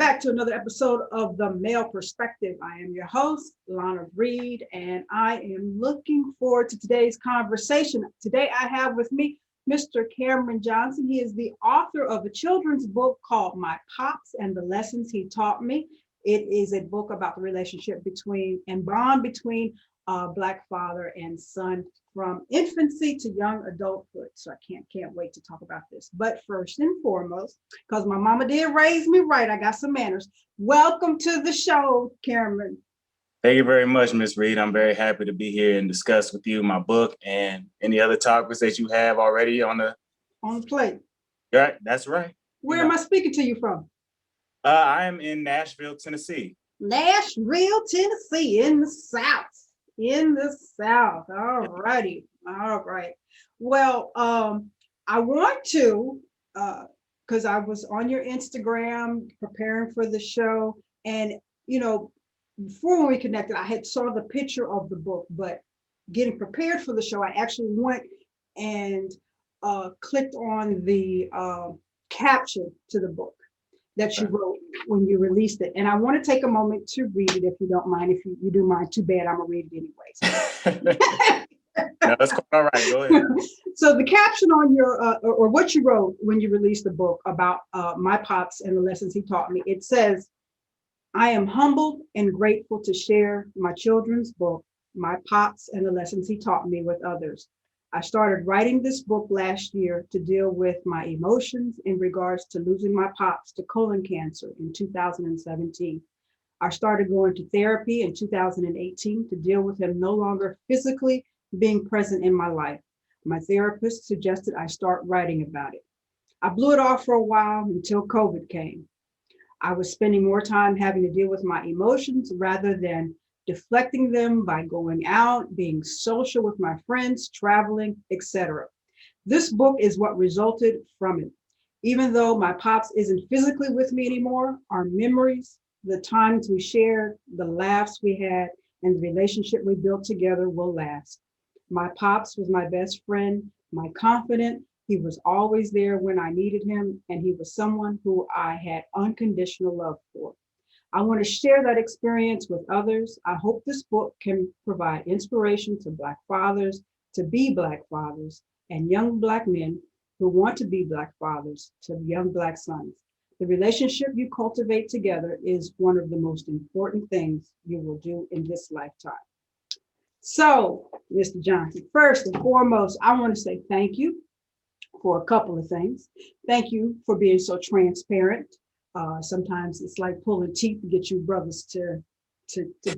back to another episode of The Male Perspective. I am your host, Lana Reid, and I am looking forward to today's conversation. Today I have with me Mr. Cameron Johnson. He is the author of a children's book called My Popz and the Lessons He Taught Me. It is a book about the relationship between and bond between Black father and son from infancy to young adulthood. So I can't wait to talk about this. But first and foremost, because my mama did raise me right, I got some manners. Welcome to the show, Cameron. Thank you very much, Ms. Reid. I'm very happy to be here and discuss with you my book and any other topics that you have already on the plate. Right, that's right. Where am I speaking to you from? I am in Nashville, Tennessee. Nashville, Tennessee, in the South. In the South. All righty. All right. Well, I want to, because I was on your Instagram preparing for the show, and before when we connected, I had saw the picture of the book, but getting prepared for the show, I actually went and clicked on the caption to the book that you wrote when you released it. And I want to take a moment to read it, if you don't mind. If you do mind, too bad, I'm going to read it anyways. No, that's quite all right. Go ahead. So the caption on your, or what you wrote when you released the book about my Popz and the lessons he taught me, it says, I am humbled and grateful to share my children's book, My Popz and the Lessons He Taught Me, with others. I started writing this book last year to deal with my emotions in regards to losing my pops to colon cancer in 2017. I started going to therapy in 2018 to deal with him no longer physically being present in my life. My therapist suggested I start writing about it. I blew it off for a while until COVID came. I was spending more time having to deal with my emotions rather than deflecting them by going out, being social with my friends, traveling, etc. This book is what resulted from it. Even though my Popz isn't physically with me anymore, our memories, the times we shared, the laughs we had, and the relationship we built together will last. My Popz was my best friend, my confidant. He was always there when I needed him, and he was someone who I had unconditional love for. I want to share that experience with others. I hope this book can provide inspiration to Black fathers to be Black fathers and young Black men who want to be Black fathers to young Black sons. The relationship you cultivate together is one of the most important things you will do in this lifetime. So, Mr. Johnson, first and foremost, I want to say thank you for a couple of things. Thank you for being so transparent. Sometimes it's like pulling teeth to get you brothers to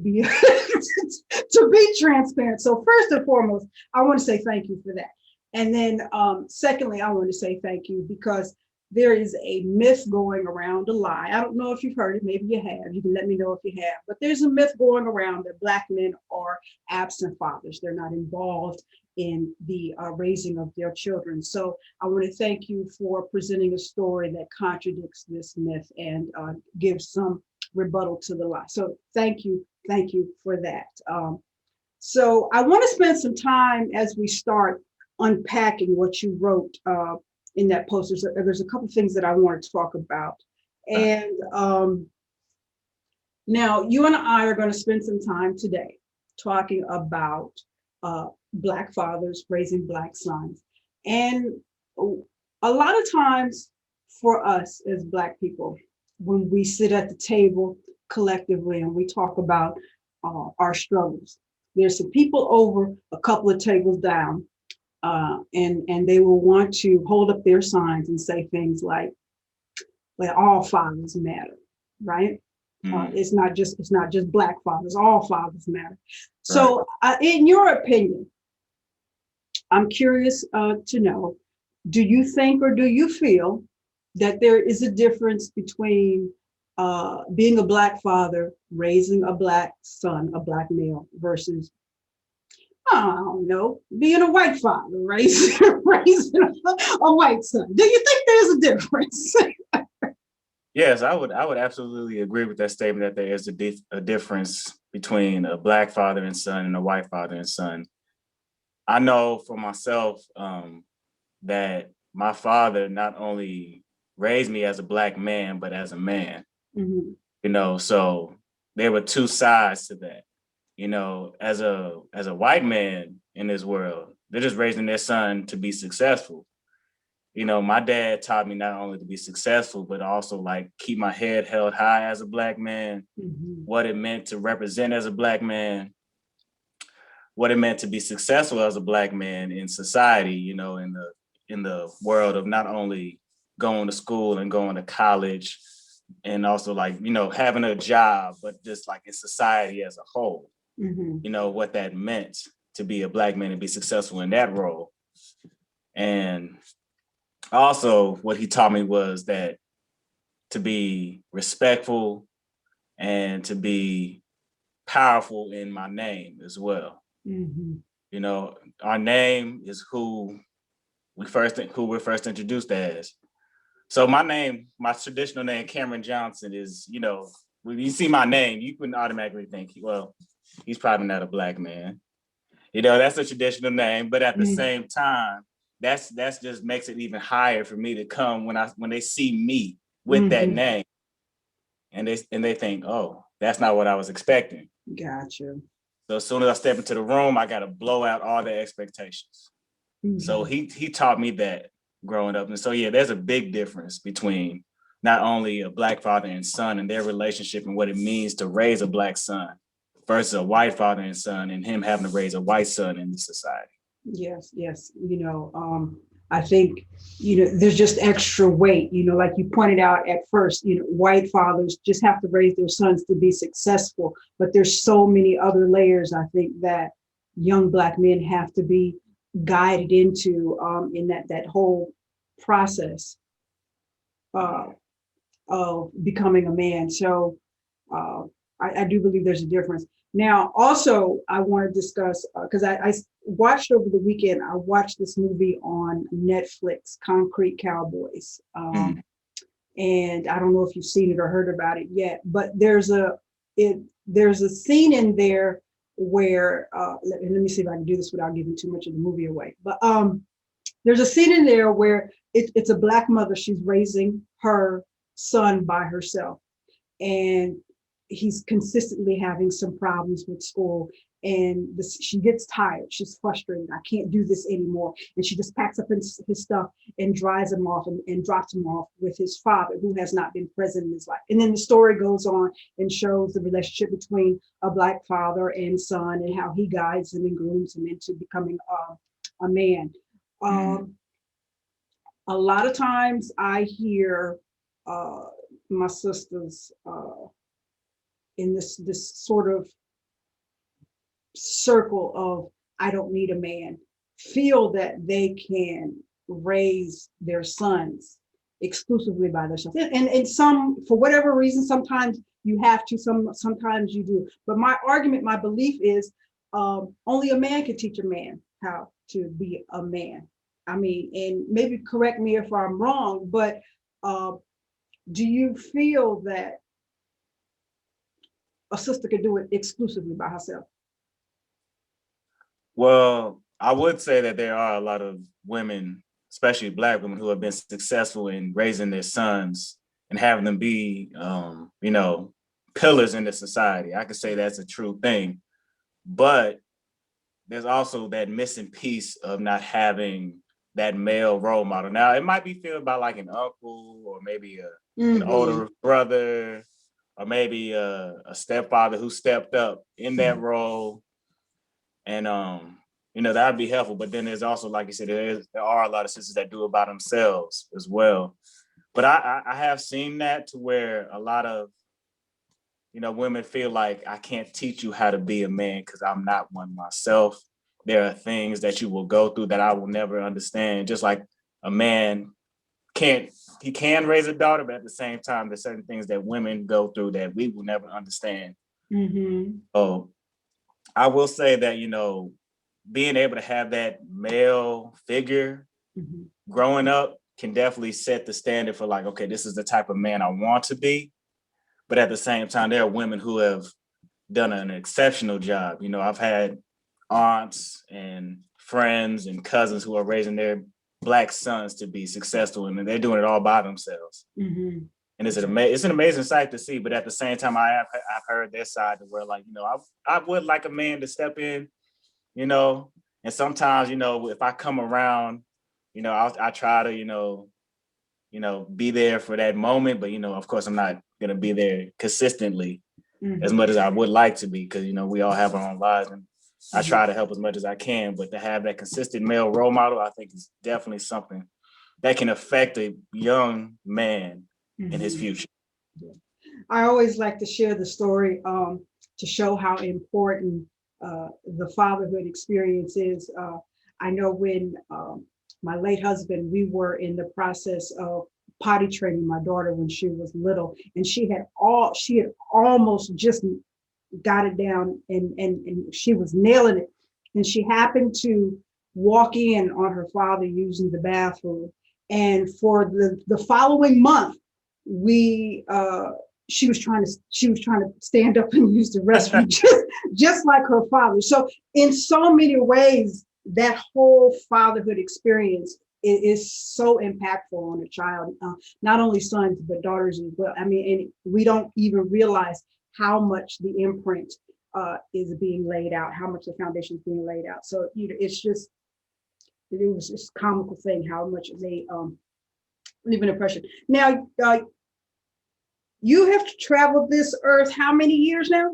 be to be transparent. So first and foremost, I want to say thank you for that. And then secondly, I want to say thank you because there is a myth going around, a lie. I don't know if you've heard it, maybe you have. You can let me know if you have. But there's a myth going around that Black men are absent fathers. They're not involved in the raising of their children. So I want to thank you for presenting a story that contradicts this myth and gives some rebuttal to the lie. So thank you for that. So I want to spend some time as we start unpacking what you wrote in that post. There's a couple things that I wanted to talk about. And now you and I are going to spend some time today talking about Black fathers raising Black sons. And a lot of times for us as Black people, when we sit at the table collectively and we talk about our struggles, there's some people over a couple of tables down and they will want to hold up their signs and say things like all fathers matter, right? It's not just Black fathers, all fathers matter. So in your opinion, I'm curious to know, do you think or do you feel that there is a difference between being a Black father, raising a Black son, a Black male, versus, I don't know, being a white father, raising a white son? Do you think there's a difference? Yes, I would absolutely agree with that statement that there is a difference between a Black father and son and a white father and son. I know for myself that my father not only raised me as a Black man, but as a man. Mhm. So there were two sides to that. As a white man in this world, they're just raising their son to be successful. My dad taught me not only to be successful, but also like keep my head held high as a Black man, Mhm. what it meant to represent as a Black man, what it meant to be successful as a Black man in society, in the world of not only going to school and going to college and also like, having a job, but just like in society as a whole, Mhm. what that meant to be a Black man and be successful in that role. And also what he taught me was that to be respectful and to be powerful in my name as well. Mhm. Our name is who we're first introduced as. So my name, my traditional name, Cameron Johnson, is, when you see my name, you can automatically think, well, he's probably not a Black man. That's a traditional name, but at the Mhm. same time, that's just makes it even higher for me to come when they see me with that Mhm. name and they think, oh, that's not what I was expecting. Gotcha. So as soon as I step into the room, I got to blow out all the expectations. So Mhm. he taught me that growing up. And so, yeah, there's a big difference between not only a Black father and son and their relationship and what it means to raise a Black son versus a white father and son and him having to raise a white son in the society. Yes, yes. I think, there's just extra weight, like you pointed out at first, white fathers just have to raise their sons to be successful. But there's so many other layers, I think, that young Black men have to be guided into in that whole process uh, of becoming a man. So uh, I do believe there's a difference. Now, also, I want to discuss because I watched over the weekend. I watched this movie on Netflix, Concrete Cowboys, Mm. and I don't know if you've seen it or heard about it yet. But there's a scene in there where let me see if I can do this without giving too much of the movie away. But there's a scene in there where it's a Black mother. She's raising her son by herself, and he's consistently having some problems with school. And she gets tired. She's frustrated. I can't do this anymore. And she just packs up his stuff and drives him off and drops him off with his father, who has not been present in his life. And then the story goes on and shows the relationship between a Black father and son and how he guides him and grooms him into becoming a man. Mm. Um, a lot of times I hear uh, my sisters in this sort of circle of I don't need a man, feel that they can raise their sons exclusively by themselves. And some, for whatever reason, sometimes you have to, sometimes you do. But my argument, my belief is only a man can teach a man how to be a man. I mean, and maybe correct me if I'm wrong, but uh, do you feel that a sister could do it exclusively by herself? Well, I would say that there are a lot of women, especially Black women, who have been successful in raising their sons and having them be, pillars in the society. I could say that's a true thing. But there's also that missing piece of not having that male role model. Now, it might be felt by like an uncle or maybe an Mm-hmm. older brother or maybe a stepfather who stepped up in that role. And that'd be helpful. But then there's also, like you said, there are a lot of sisters that do it by themselves as well. But I have seen that to where a lot of women feel like I can't teach you how to be a man because I'm not one myself. There are things that you will go through that I will never understand. Just like a man can't, he can raise a daughter, but at the same time, there's certain things that women go through that we will never understand. Mm-hmm. So I will say that, being able to have that male figure Mm-hmm. growing up can definitely set the standard for like, okay, this is the type of man I want to be. But at the same time, there are women who have done an exceptional job. I've had aunts and friends and cousins who are raising their Black sons to be successful, and they're doing it all by themselves. Mm-hmm. And it's an amazing sight to see. But at the same time, I've heard their side to where, like, I would like a man to step in, and sometimes, if I come around, I try to, be there for that moment. But, of course, I'm not going to be there consistently as much as I would like to be, because, we all have our own lives, and I try to help as much as I can. But to have that consistent male role model, I think is definitely something that can affect a young man in his future. I always like to share the story to show how important the fatherhood experience is. I know when my late husband, we were in the process of potty training my daughter when she was little, and she had almost just got it down, and she was nailing it. And she happened to walk in on her father using the bathroom. And for the following month, she was trying to stand up and use the restroom just like her father. So in so many ways, that whole fatherhood experience is so impactful on a child, not only sons, but daughters as well. I mean, and we don't even realize how much the imprint is being laid out, how much the foundation is being laid out. So, it's just, it was just a comical thing how much they leave an impression. Now, you have traveled this earth how many years now?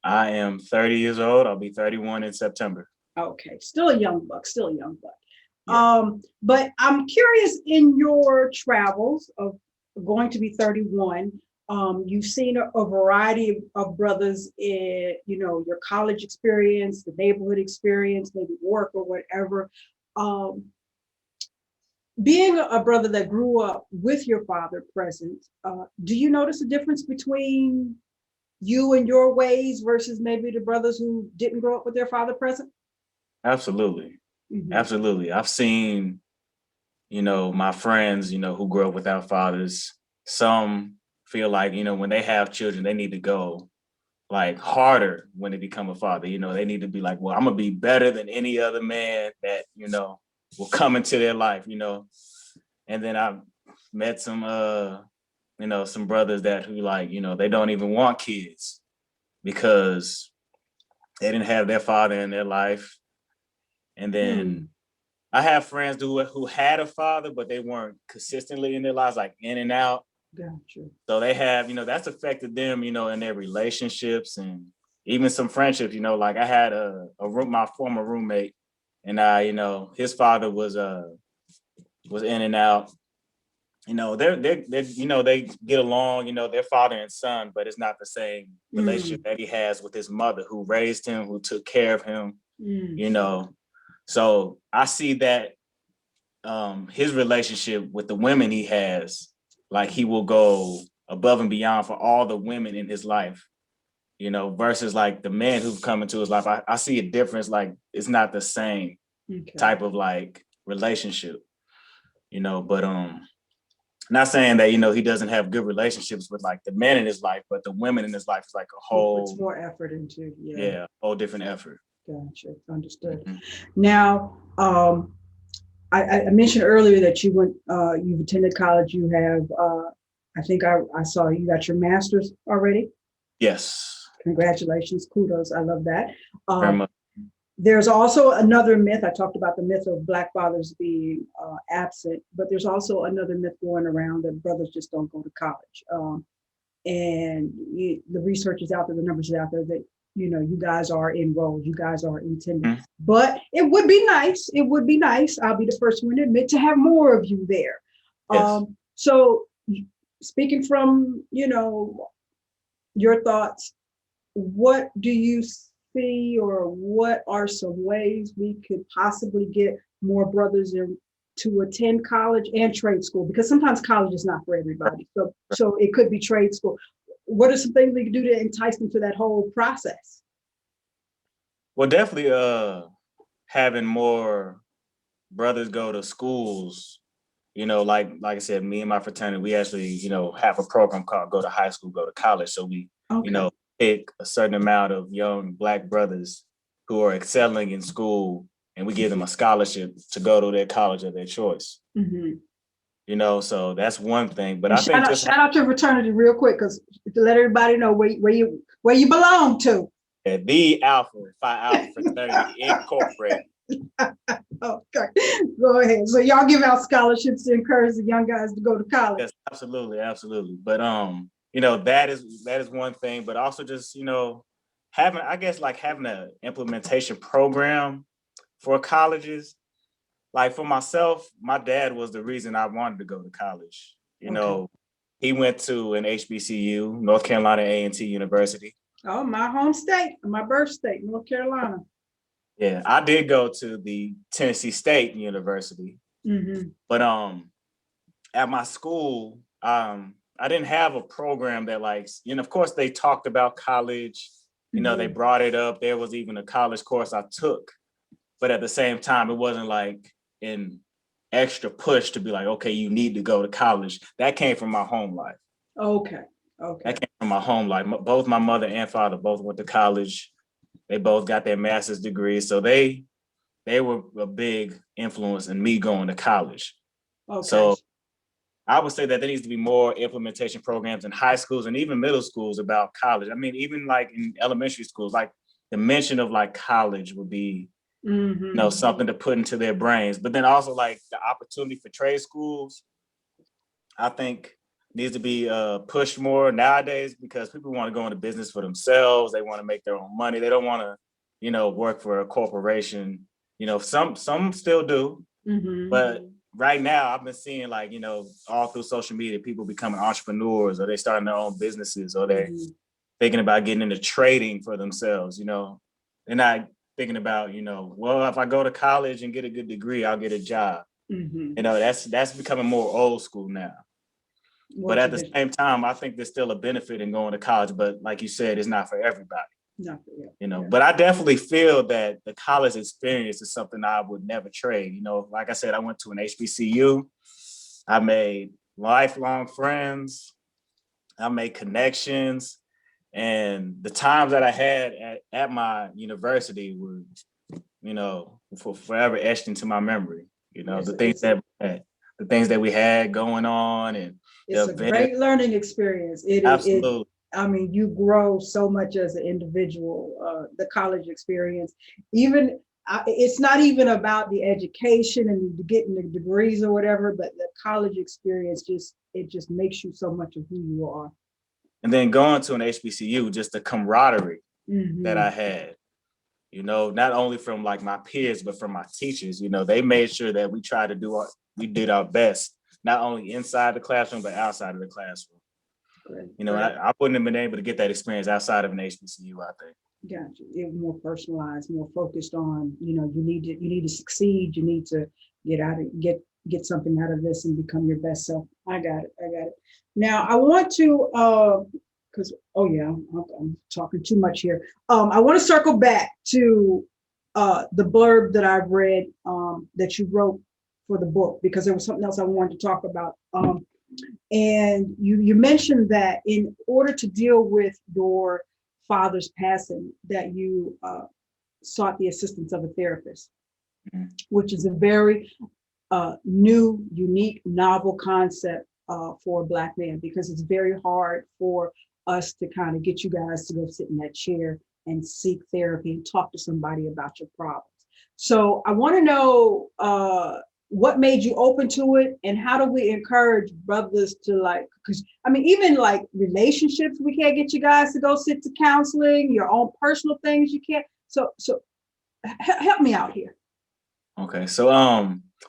I am 30 years old. I'll be 31 in September. Okay, still a young buck. Yeah. But I'm curious, in your travels of going to be 31, you've seen a variety of brothers in, your college experience, the neighborhood experience, maybe work or whatever. Being a brother that grew up with your father present, do you notice a difference between you and your ways versus maybe the brothers who didn't grow up with their father present? Absolutely. Absolutely. I've seen, my friends, who grew up without fathers. Some feel like, when they have children, they need to go like harder when they become a father. They need to be like, well, I'm gonna be better than any other man that, will come into their life, And then I've met some some brothers that who like, they don't even want kids because they didn't have their father in their life. And then I have friends who had a father, but they weren't consistently in their lives, like in and out. Gotcha. So they have, that's affected them, in their relationships and even some friendships. Like I had my former roommate, and his father was in and out. They get along. Their father and son, but it's not the same relationship that he has with his mother, who raised him, who took care of him. So I see that his relationship with the women he has, like he will go above and beyond for all the women in his life, versus like the men who've come into his life. I see a difference. Like it's not the same type of like relationship, but not saying that, he doesn't have good relationships with like the men in his life, but the women in his life is like a whole. It's more effort into, yeah, whole different effort. Gotcha, understood. Now, I mentioned earlier that you've attended college. You have, I think I saw you got your master's already. Yes. Congratulations, kudos. I love that. Very much. There's also another myth. I talked about the myth of Black fathers being absent, but there's also another myth going around that brothers just don't go to college. And the research is out there, the numbers are out there that, you guys are enrolled, you guys are intended. But it would be nice, I'll be the first one to admit, to have more of you there. Yes. So speaking from, your thoughts, what do you see, or what are some ways we could possibly get more brothers to attend college and trade school? Because sometimes college is not for everybody. So it could be trade school. What are some things we could do to entice them to that whole process? Well, definitely having more brothers go to schools, like I said, me and my fraternity, we actually, have a program called Go to High School, Go to College. So we, pick a certain amount of young Black brothers who are excelling in school, and we give them a scholarship to go to their college of their choice. So that's one thing. But And I think just shout out to fraternity real quick, because to let everybody know where you belong to. the Phi Alpha Fraternity Incorporated. Okay, go ahead. So y'all give out scholarships to encourage the young guys to go to college. Yes, absolutely. But that is one thing. But also just having, I guess, like having an implementation program for colleges. Like for myself, my dad was the reason I wanted to go to college. Okay. He went to an HBCU, North Carolina A&T University. Oh, my home state, my birth state, North Carolina. Yeah, I did go to the Tennessee State University, but at my school, I didn't have a program that of course they talked about college, they brought it up. There was even a college course I took, but at the same time, it wasn't like an extra push to be like, okay, you need to go to college. That came from my home life. Okay. That came from my home life. Both my mother and father both went to college. They both got their master's degrees. So they were a big influence in me going to college. Okay. So I would say that there needs to be more implementation programs in high schools and even middle schools about college. I mean, even like in elementary schools, like the mention of like college would be, something to put into their brains. But then also like the opportunity for trade schools, I think needs to be pushed more nowadays, because people want to go into business for themselves. They want to make their own money. They don't want to, work for a corporation. Some still do, but right now I've been seeing all through social media, people becoming entrepreneurs, or they starting their own businesses, or they're thinking about getting into trading for themselves. They're not thinking about, well, if I go to college and get a good degree, I'll get a job. That's becoming more old school now. But at the same time, I think there's still a benefit in going to college. But like you said, it's not for everybody. Not for But I definitely feel that the college experience is something I would never trade. Like I said, I went to an HBCU. I made lifelong friends. I made connections. And the times that I had at my university were, for forever etched into my memory. The things that we had going on, and it's a great learning experience. Absolutely. I mean, you grow so much as an individual. The college experience, it's not even about the education and getting the degrees or whatever, but the college experience just makes you so much of who you are. And then going to an HBCU, just the camaraderie that I had, not only from like my peers, but from my teachers. They made sure that we did our best, not only inside the classroom, but outside of the classroom. Great. I wouldn't have been able to get that experience outside of an HBCU, I think. Gotcha. It was more personalized, more focused on, you need to succeed. You need to get something out of this and become your best self. I got it. Now I want to, because I'm talking too much here. I want to circle back to the blurb that I've read that you wrote for the book, because there was something else I wanted to talk about. And you mentioned that in order to deal with your father's passing, that you sought the assistance of a therapist, which is a very new, unique, novel concept for a Black man, because it's very hard for us to kind of get you guys to go sit in that chair and seek therapy and talk to somebody about your problems. So I want to know what made you open to it, and how do we encourage brothers to because I mean, even like relationships, we can't get you guys to go sit to counseling, your own personal things you can't. So help me out here. Okay. So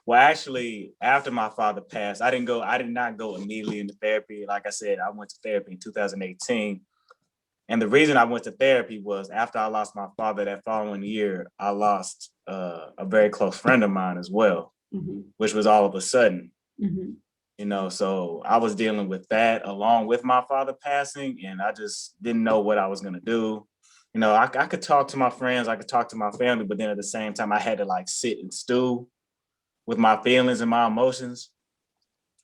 well, actually, after my father passed, I did not go immediately into therapy. Like I said, I went to therapy in 2018. And the reason I went to therapy was after I lost my father that following year, I lost a very close friend of mine as well, which was all of a sudden. So I was dealing with that along with my father passing, and I just didn't know what I was going to do. I could talk to my friends, I could talk to my family, but then at the same time, I had to sit and stew with my feelings and my emotions.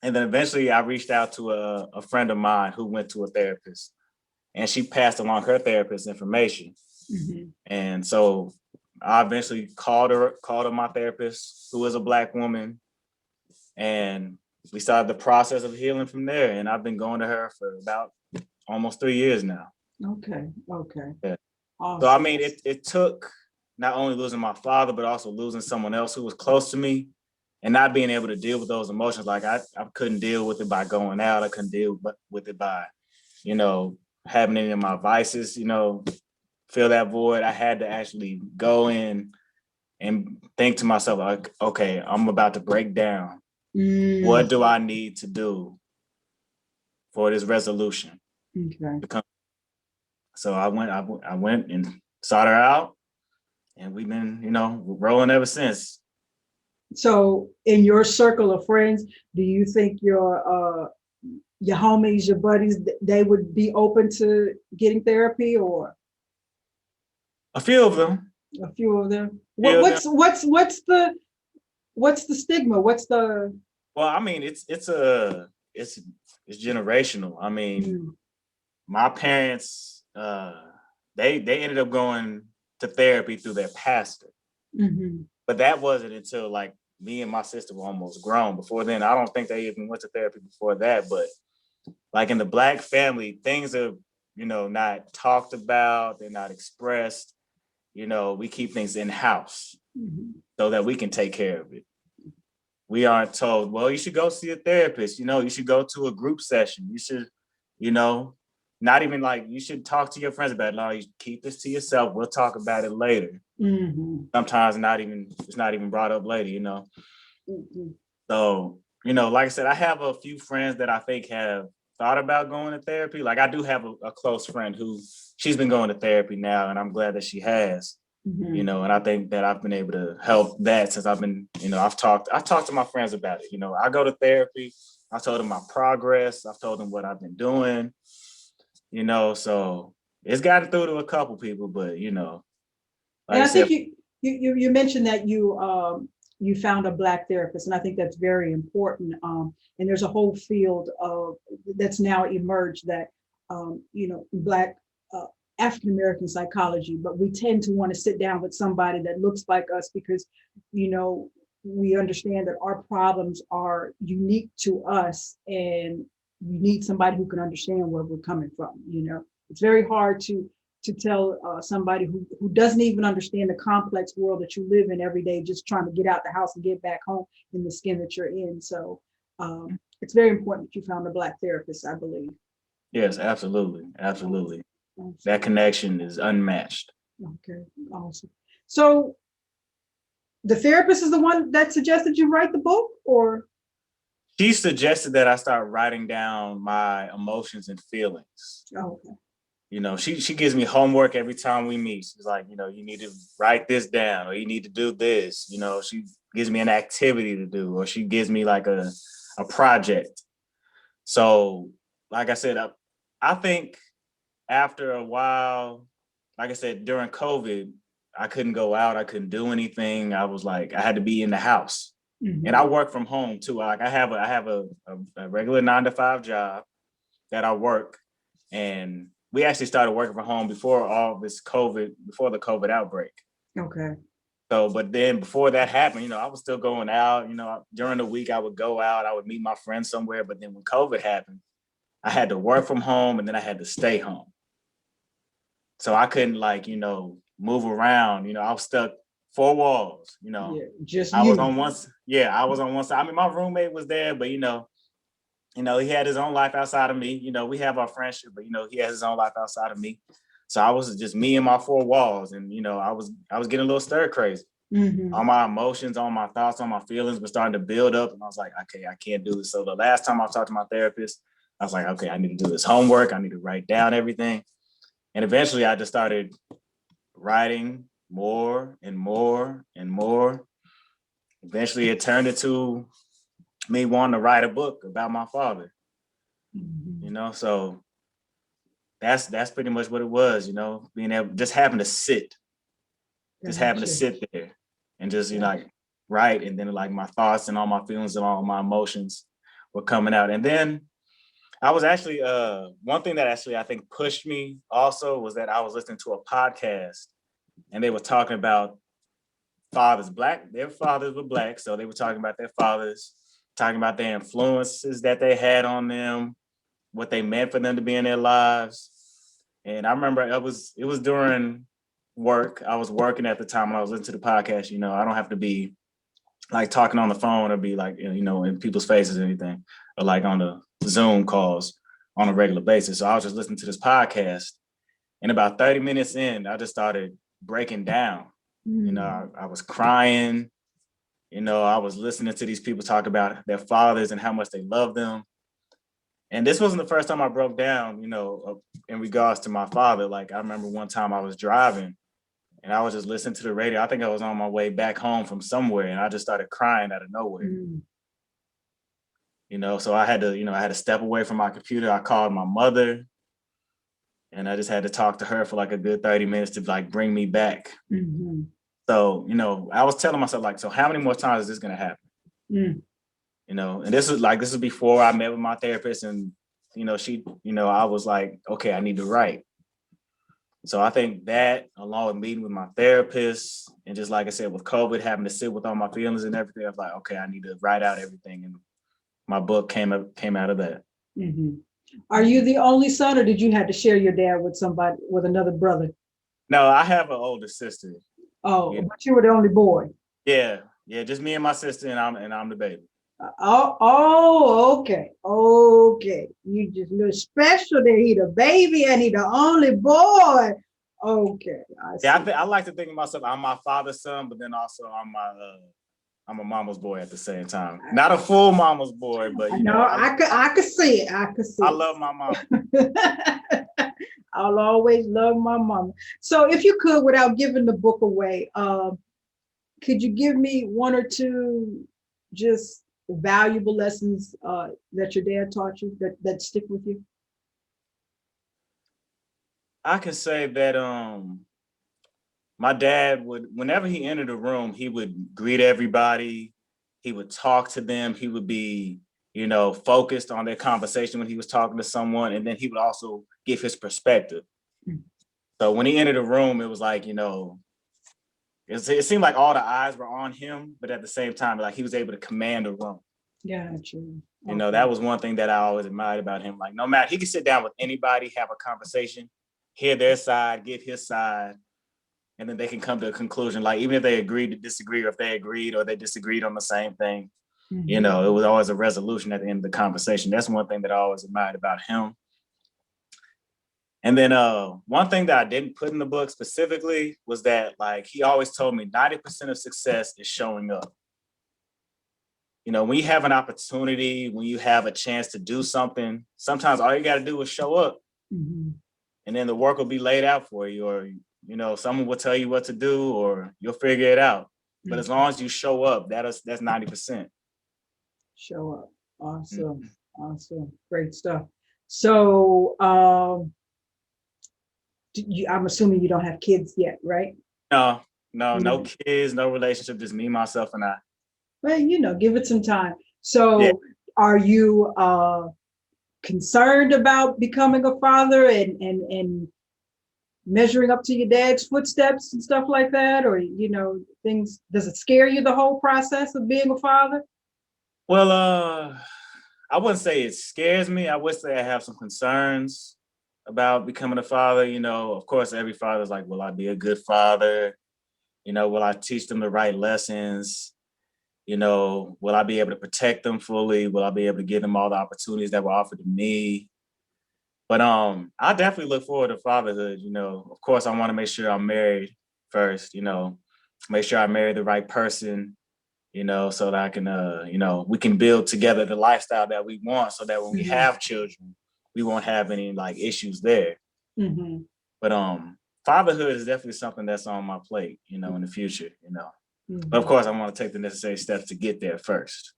And then eventually I reached out to a friend of mine who went to a therapist, and she passed along her therapist's information. And so I eventually called her my therapist, who is a Black woman. And we started the process of healing from there. And I've been going to her for about almost 3 years now. Okay. Okay. Yeah. Awesome. So I mean, it took not only losing my father, but also losing someone else who was close to me, and not being able to deal with those emotions. Like I couldn't deal with it by going out. I couldn't deal with it by, having any of my vices, fill that void. I had to actually go in and think to myself, like, okay, I'm about to break down. What do I need to do for this resolution? Okay. So I went and sought her out, and we've been, rolling ever since. So in your circle of friends, do you think your homies, your buddies, they would be open to getting therapy, or A few of them. a few of them? Few of them. What's the stigma? What's the Well, I mean, it's generational. I mean, my parents, they ended up going to therapy through their pastor, but that wasn't until like me and my sister were almost grown. Before then, I don't think they even went to therapy before that. But like in the Black family, things are, not talked about. They're not expressed. We keep things in house so that we can take care of it. We aren't told, well, you should go see a therapist. You should go to a group session. You should, not even like you should talk to your friends about it. No, you keep this to yourself. We'll talk about it later. Sometimes it's not even brought up later, So, like I said, I have a few friends that I think have thought about going to therapy. Like I do have a close friend who she's been going to therapy now, and I'm glad that she has. And I think that I've been able to help that since I've been, I've talked to my friends about it. I go to therapy. I told them my progress. I've told them what I've been doing, so it's gotten through to a couple people, but like and I think you mentioned that you found a Black therapist, and I think that's very important. And there's a whole field of that's now emerged that Black African American psychology, but we tend to want to sit down with somebody that looks like us because we understand that our problems are unique to us, and you need somebody who can understand where we're coming from. It's very hard to tell somebody who doesn't even understand the complex world that you live in every day, just trying to get out the house and get back home in the skin that you're in. So it's very important that you found a Black therapist, I believe. Yes, absolutely. Absolutely. That connection is unmatched. Okay, awesome. So the therapist is the one that suggested you write the book, or? She suggested that I start writing down my emotions and feelings. Oh, okay. She gives me homework every time we meet. She's like, you need to write this down, or you need to do this. She gives me an activity to do, or she gives me like a project. So, like I said, I think after a while, like I said, during COVID, I couldn't go out. I couldn't do anything. I was like, I had to be in the house. And I work from home too. Like I have a regular 9-to-5 job that I work, and we actually started working from home before before the COVID outbreak. Okay. So, but then before that happened, I was still going out. During the week I would go out. I would meet my friends somewhere. But then when COVID happened, I had to work from home, and then I had to stay home. So I couldn't move around. I was stuck 4 walls. Yeah, just I you. was on one. Yeah, I was on one side. I mean, my roommate was there, but he had his own life outside of me. We have our friendship, but he has his own life outside of me. So I was just me and my 4 walls, and I was getting a little stir crazy. All my emotions, all my thoughts, all my feelings were starting to build up, and I was like, okay, I can't do this. So the last time I talked to my therapist, I was like, okay, I need to do this homework. I need to write down everything. And eventually I just started writing more and more and more. Eventually it turned into me wanting to write a book about my father. So that's pretty much what it was, being able, just having to sit there and just, write. And then like my thoughts and all my feelings and all my emotions were coming out. And then I was actually, one thing that actually I think pushed me also was that I was listening to a podcast, and they were talking about fathers. Their fathers were Black, so they were talking about their fathers, talking about the influences that they had on them, what they meant for them to be in their lives. And I remember it was during work. I was working at the time when I was listening to the podcast. You know, I don't have to be like talking on the phone or be like, you know, in people's faces or anything, or like on the Zoom calls on a regular basis. So I was just listening to this podcast, and about 30 minutes in, I just started breaking down. You know, I was crying. You know, I was listening to these people talk about their fathers and how much they love them. And this wasn't the first time I broke down, you know, in regards to my father. Like, I remember one time I was driving and I was just listening to the radio. I think I was on my way back home from somewhere, and I just started crying out of nowhere. You know, so I had to step away from my computer. I called my mother, and I just had to talk to her for like a good 30 minutes to like bring me back. So, you know, I was telling myself, like, so how many more times is this going to happen? You know, and this was before I met with my therapist, and, you know, I was like, okay, I need to write. So I think that, along with meeting with my therapist, and just like I said, with COVID, having to sit with all my feelings and everything, I was like, okay, I need to write out everything. And my book came out of that. Are you the only son, or did you have to share your dad with another brother? No, I have an older sister. Oh, yeah. But you were the only boy. Yeah, just me and my sister, and I'm the baby. Okay. You just look special there. He the baby and he the only boy. Okay. I like to think of myself, I'm my father's son, but then also I'm a mama's boy at the same time. Not a full mama's boy, but you know. I could see it. I love my mom. I'll always love my mama. So if you could, without giving the book away, could you give me one or two just valuable lessons that your dad taught you that stick with you? I can say that my dad would, whenever he entered a room, he would greet everybody. He would talk to them. He would be, you know, focused on their conversation when he was talking to someone. And then he would also give his perspective. So when he entered a room, it was like, you know, it seemed like all the eyes were on him, but at the same time, like he was able to command a room. Yeah, true. You know, that was one thing that I always admired about him. Like, no matter, he could sit down with anybody, have a conversation, hear their side, give his side, and then they can come to a conclusion. Like, even if they agreed to disagree, or if they agreed or they disagreed on the same thing, you know, it was always a resolution at the end of the conversation. That's one thing that I always admired about him. And then one thing that I didn't put in the book specifically was that, like, he always told me 90% of success is showing up. You know, when you have an opportunity, when you have a chance to do something, sometimes all you got to do is show up. And then the work will be laid out for you, or, you know, someone will tell you what to do, or you'll figure it out. But as long as you show up, that's 90%. Show up. Awesome. Awesome. Great stuff. So I'm assuming you don't have kids yet, right? No kids, no relationship, just me, myself, and I. Well, you know, give it some time. So Are you concerned about becoming a father and measuring up to your dad's footsteps and stuff like that? Or, you know, things, does it scare you, the whole process of being a father? Well, I wouldn't say it scares me. I would say I have some concerns about becoming a father. You know, of course, every father's like, will I be a good father? You know, will I teach them the right lessons? You know, will I be able to protect them fully? Will I be able to give them all the opportunities that were offered to me? But I definitely look forward to fatherhood. You know, of course, I want to make sure I'm married first, you know, make sure I marry the right person, you know, so that I can, you know, we can build together the lifestyle that we want, so that when we have children, we won't have any like issues there. But fatherhood is definitely something that's on my plate, you know, in the future, you know. But of course, I want to take the necessary steps to get there first.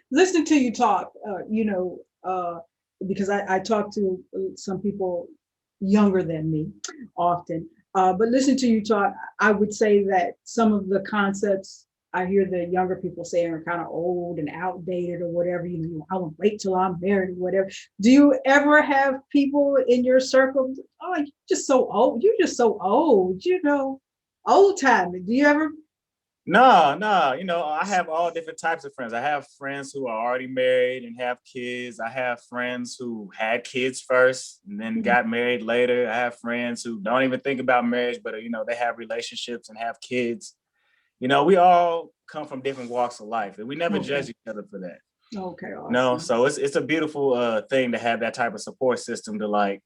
Listening to you talk, you know, because I talk to some people younger than me often, but listening to you talk, I would say that some of the concepts I hear the younger people saying are kind of old and outdated or whatever. You know, I won't wait till I'm married or whatever. Do you ever have people in your circle, oh, you're just so old, you know, old timey? Do you ever? No, you know, I have all different types of friends. I have friends who are already married and have kids. I have friends who had kids first and then got married later. I have friends who don't even think about marriage, but you know, they have relationships and have kids. You know, we all come from different walks of life, and we never judge each other for that. Okay, You know, awesome. so it's a beautiful thing to have that type of support system to like.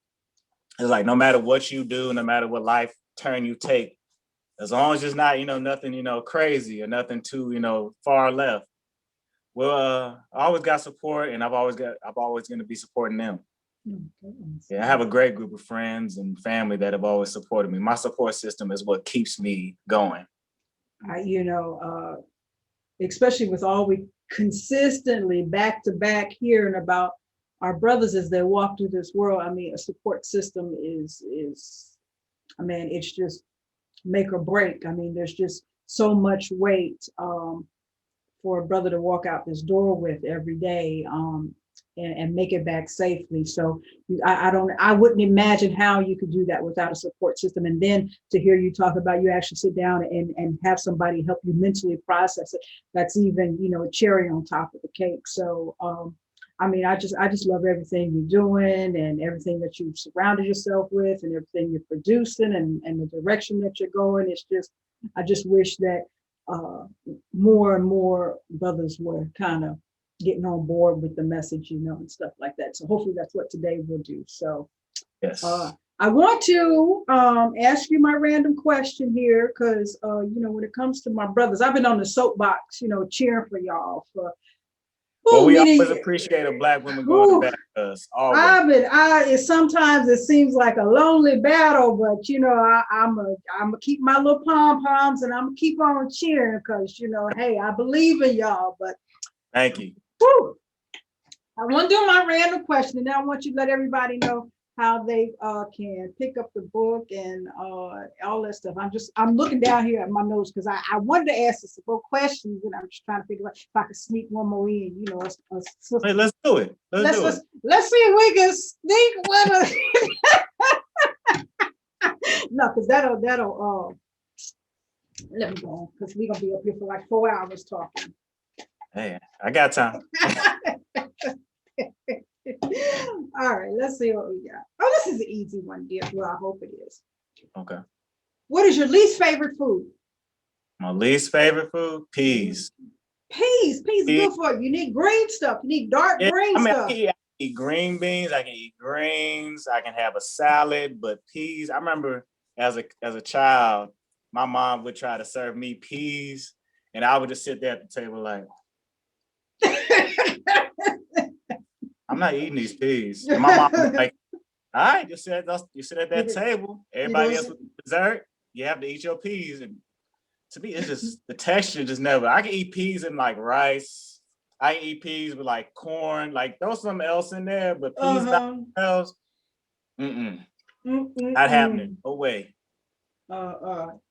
It's like no matter what you do, no matter what life turn you take, as long as it's not, you know, nothing, you know, crazy or nothing too, you know, far left. Well, I always got support, and I'm always going to be supporting them. Okay, awesome. Yeah, I have a great group of friends and family that have always supported me. My support system is what keeps me going. You know, especially with all we consistently back to back hearing about our brothers as they walk through this world. I mean, a support system is, I mean, it's just make or break. I mean, there's just so much weight for a brother to walk out this door with every day, and make it back safely. So I wouldn't imagine how you could do that without a support system. And then to hear you talk about you actually sit down and have somebody help you mentally process it, that's even, you know, a cherry on top of the cake. So I mean, I just love everything you're doing and everything that you've surrounded yourself with and everything you're producing and the direction that you're going. It's just, I just wish that more and more brothers were kind of getting on board with the message, you know, and stuff like that. So hopefully that's what today will do. So Yes. I want to ask you my random question here, because you know, when it comes to my brothers, I've been on the soapbox, you know, cheering for y'all for well, we always appreciate a Black woman going to bat for us. Always. Sometimes it seems like a lonely battle, but you know, I'm gonna keep my little pom poms and I'm gonna keep on cheering because, you know, hey, I believe in y'all. But thank you. Whew, I want to do my random question, and now I want you to let everybody know how they can pick up the book and all that stuff. I'm looking down here at my notes because I wanted to ask some more questions, and I'm just trying to figure out if I could sneak one more in. You know, hey, let's do it. Let's see if we can sneak one. No, because that'll let me go, because we're gonna be up here for like 4 hours talking. Hey, I got time. All right, let's see what we got. Oh, this is an easy one, dear. Well, I hope it is. Okay. What is your least favorite food? My least favorite food? Peas. Peas is good for you. You need green stuff. You need dark green stuff. I can eat green beans. I can eat greens. I can have a salad, but peas. I remember as a child, my mom would try to serve me peas, and I would just sit there at the table like, I'm not eating these peas. And my mom was like, all right, you sit at that table. Everybody else with dessert, you have to eat your peas. And to me, it's just the texture just never. I can eat peas in like rice. I can eat peas with like corn, like throw something else in there, but peas by themselves, not happening. No way.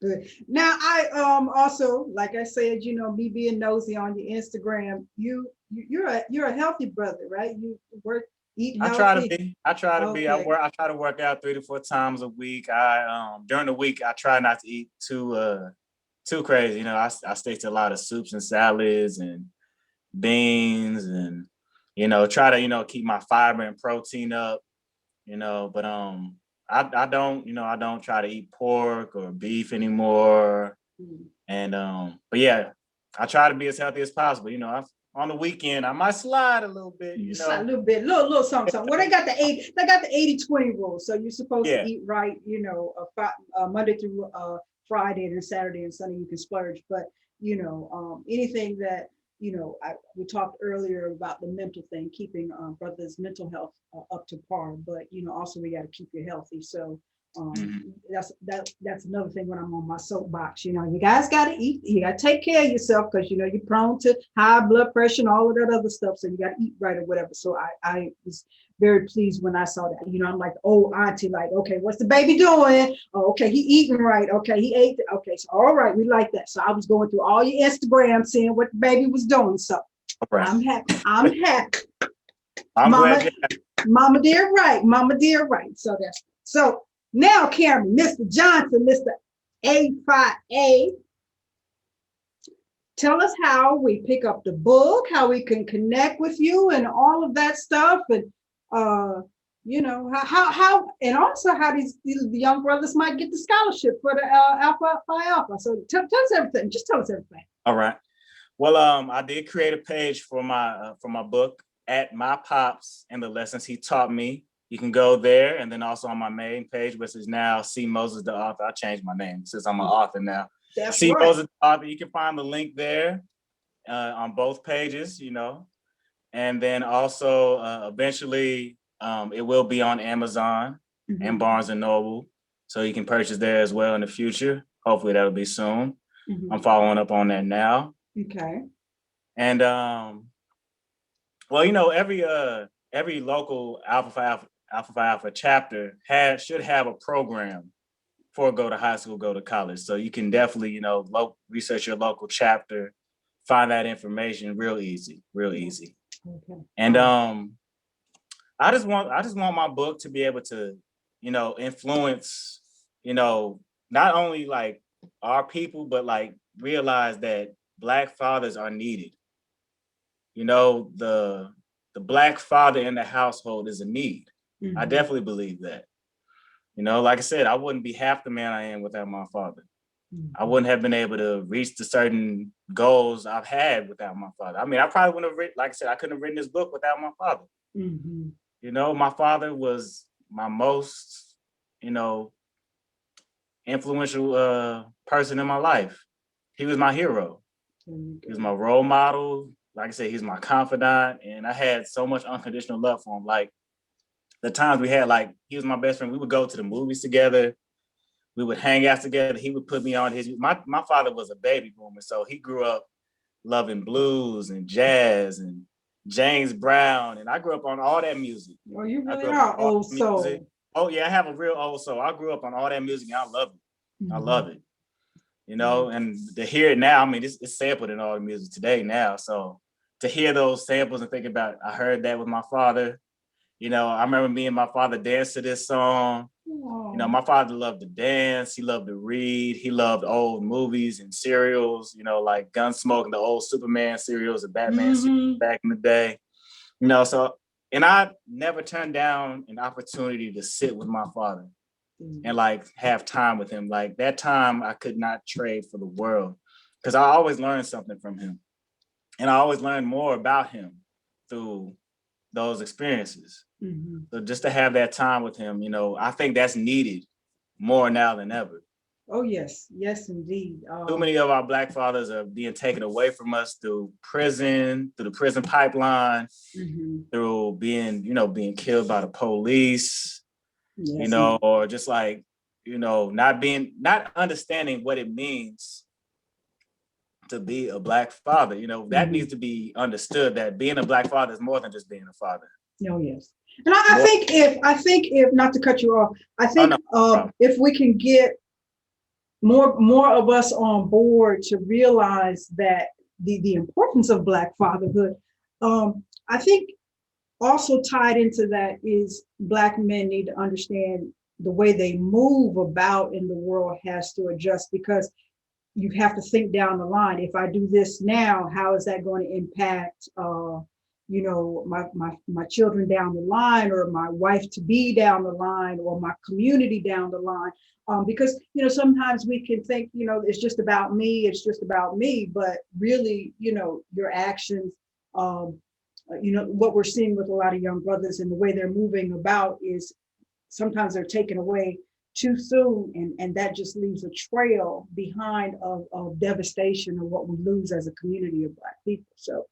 Good. Now I also, like I said, you know, me being nosy on your Instagram, you're a healthy brother, right? You eat healthy. I try to be. I try to work out 3 to 4 times a week. I during the week I try not to eat too crazy. You know, I stick to a lot of soups and salads and beans, and you know, try to, you know, keep my fiber and protein up. You know, but I don't try to eat pork or beef anymore. And but yeah, I try to be as healthy as possible. You know, on the weekend I might slide a little bit, you know. A little bit, little something. Well, they got the 80-20 rule. So you're supposed to eat right, you know, Monday through Friday, and then Saturday and Sunday you can splurge. But you know, anything that, you know, we talked earlier about the mental thing, keeping brothers' mental health up to par. But you know, also we got to keep you healthy. So that's another thing when I'm on my soapbox. You know, you guys got to eat. You got to take care of yourself because you know you're prone to high blood pressure and all of that other stuff. So you got to eat right or whatever. So I was very pleased when I saw that. You know, I'm like the old auntie, like, okay, what's the baby doing? Oh, okay, he eating right. Okay, he ate. Okay, so all right, we like that. So I was going through all your Instagram, seeing what the baby was doing. So I'm happy. I'm happy. Mama did right. Mama did right. So that's so. Now, Cameron, Mr. Johnson, Mr. A5A, tell us how we pick up the book, how we can connect with you, and all of that stuff, and how, and also how these young brothers might get the scholarship for the Alpha Phi Alpha. So tell us everything. Just tell us everything. All right. Well, I did create a page for my book at my Popz and the lessons he taught me. You can go there, and then also on my main page, which is now C. Moses the author. I changed my name since I'm an author now. That's C. right. Moses the author. You can find the link there on both pages, and then also eventually it will be on Amazon and Barnes and Noble, so you can purchase there as well in the future. Hopefully that'll be soon. I'm following up on that now. Okay. And well, every local Alpha Phi Alpha chapter should have a program for go to high school, go to college. So you can definitely, research your local chapter, find that information real easy. Okay. And I just want my book to be able to, influence, not only like our people, but like realize that Black fathers are needed. The Black father in the household is a need. I definitely believe that. Like I said, I wouldn't be half the man I am without my father. I wouldn't have been able to reach the certain goals I've had without my father. I mean, I probably wouldn't have written, like I said, I couldn't have written this book without my father. My father was my most, influential person in my life. He was my hero. He was my role model. Like I said, he's my confidant, and I had so much unconditional love for him. Like the times we had, like he was my best friend. We would go to the movies together. We would hang out together. He would put me on his. My father was a baby boomer, so he grew up loving blues and jazz and James Brown, and I grew up on all that music. Oh, you really are old soul. Oh yeah, I have a real old soul. I grew up on all that music, and I love it. I love it. And to hear it now, I mean, it's sampled in all the music today now. So to hear those samples and think about, I heard that with my father. I remember me and my father danced to this song. My father loved to dance. He loved to read. He loved old movies and serials, like Gunsmoke and the old Superman serials and Batman serials back in the day. So, and I never turned down an opportunity to sit with my father and like have time with him. Like that time I could not trade for the world, because I always learned something from him. And I always learned more about him through those experiences. So just to have that time with him, I think that's needed more now than ever. Oh, yes. Yes, indeed. Too many of our Black fathers are being taken away from us through prison, through the prison pipeline, through being killed by the police, or just like, not understanding what it means to be a Black father. That needs to be understood, that being a Black father is more than just being a father. Oh, yes. And I think if not to cut you off, I think if we can get more of us on board to realize that the importance of Black fatherhood, I think also tied into that is Black men need to understand the way they move about in the world has to adjust, because you have to think down the line. If I do this now, how is that going to impact my children down the line, or my wife to be down the line, or my community down the line? Because sometimes we can think it's just about me, but really your actions, what we're seeing with a lot of young brothers and the way they're moving about is sometimes they're taken away too soon, and that just leaves a trail behind of devastation of what we lose as a community of Black people. So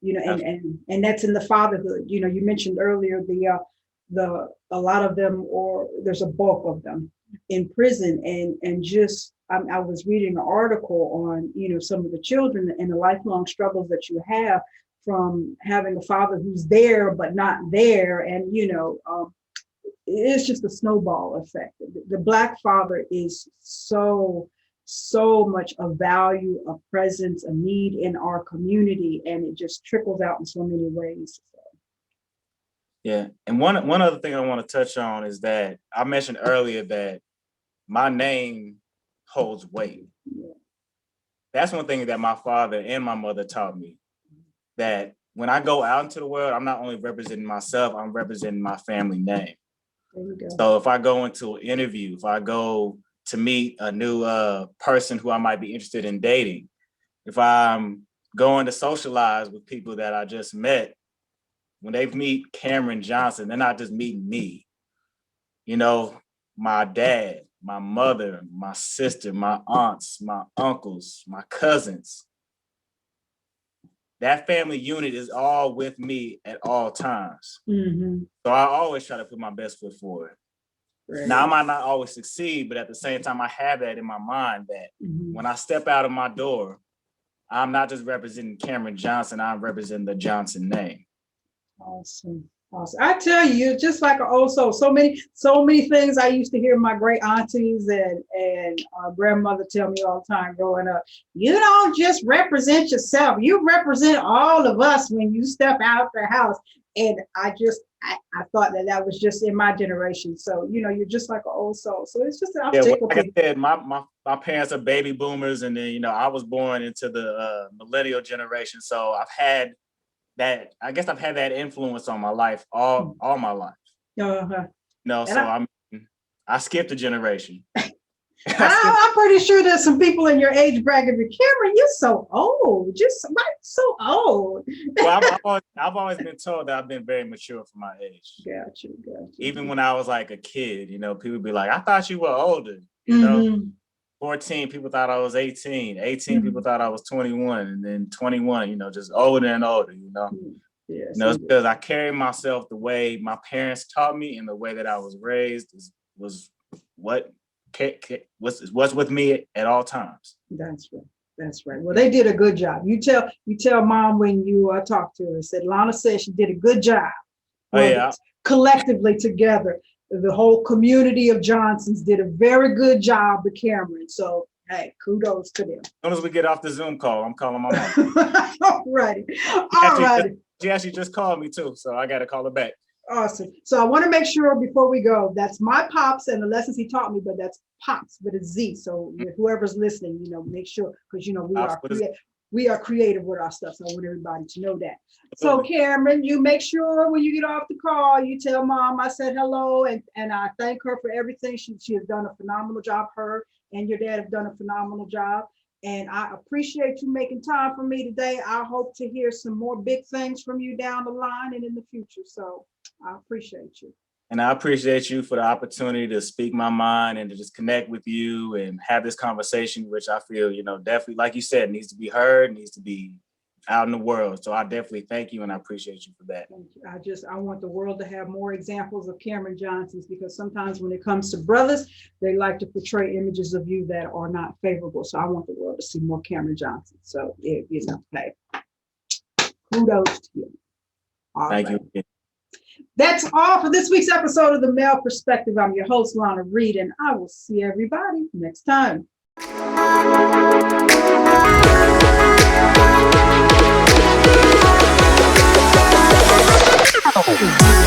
and that's in the fatherhood. You mentioned earlier a lot of them, or there's a bulk of them in prison, and just I was reading an article on some of the children and the lifelong struggles that you have from having a father who's there but not there, and it's just a snowball effect. The Black father is so much a value, a presence, a need in our community, and it just trickles out in so many ways. Yeah, and one other thing I want to touch on is that I mentioned earlier that my name holds weight. that's one thing that my father and my mother taught me, that when I go out into the world, I'm not only representing myself, I'm representing my family name. There you go. So if I go into an interview, if I go to meet a new person who I might be interested in dating, if I'm going to socialize with people that I just met, when they meet Cameron Johnson, they're not just meeting me. You know, my dad, my mother, my sister, my aunts, my uncles, my cousins. That family unit is all with me at all times. Mm-hmm. So I always try to put my best foot forward. Right. Now, I might not always succeed, but at the same time, I have that in my mind that when I step out of my door, I'm not just representing Cameron Johnson, I'm representing the Johnson name. Awesome. Awesome. I tell you, you're just like an old soul. So many things I used to hear my great aunties and grandmother tell me all the time growing up. You don't just represent yourself. You represent all of us when you step out the house. And I thought that was just in my generation. So, you know, you're just like an old soul. So it's just, like I said, my parents are baby boomers. And then, you know, I was born into the millennial generation. So I've had that influence on my life all my life. Uh-huh. No, so I skipped a generation. I'm pretty sure there's some people in your age bracket. Cameron, you're so old. Just so old. Well, I've always been told that I've been very mature for my age. Gotcha. Even when I was like a kid, you know, people be like, I thought you were older. You know, 14, people thought I was 18. 18, people thought I was 21. And then 21, you know, just older and older, you know. Yes, you know, it's because I carry myself the way my parents taught me and the way that I was raised was what's with me at all times. That's right. Well, they did a good job. You tell mom when you talk to her, said Lana said she did a good job. Oh, yeah. Collectively together, the whole community of Johnsons did a very good job with Cameron. So, hey, kudos to them. As soon as we get off the Zoom call, I'm calling my mom. All righty. She actually just called me too, so I got to call her back. Awesome. So I want to make sure before we go, that's my Popz and the lessons he taught me, but that's Popz with a Z. So whoever's listening, you know, make sure, because, you know, we are creative with our stuff. So I want everybody to know that. So Cameron, you make sure when you get off the call, you tell mom I said hello and I thank her for everything. She has done a phenomenal job. Her and your dad have done a phenomenal job. And I appreciate you making time for me today. I hope to hear some more big things from you down the line and in the future. So I appreciate you. And I appreciate you for the opportunity to speak my mind and to just connect with you and have this conversation, which I feel, you know, definitely, like you said, needs to be heard, needs to be out in the world. So I definitely thank you and I appreciate you for that. Thank you. I want the world to have more examples of Cameron Johnsons, because sometimes when it comes to brothers, they like to portray images of you that are not favorable. So I want the world to see more Cameron Johnsons. So, you know, hey, kudos to you. Thank you. That's all for this week's episode of The Male Perspective. I'm your host, Lana Reid, and I will see everybody next time. Oh.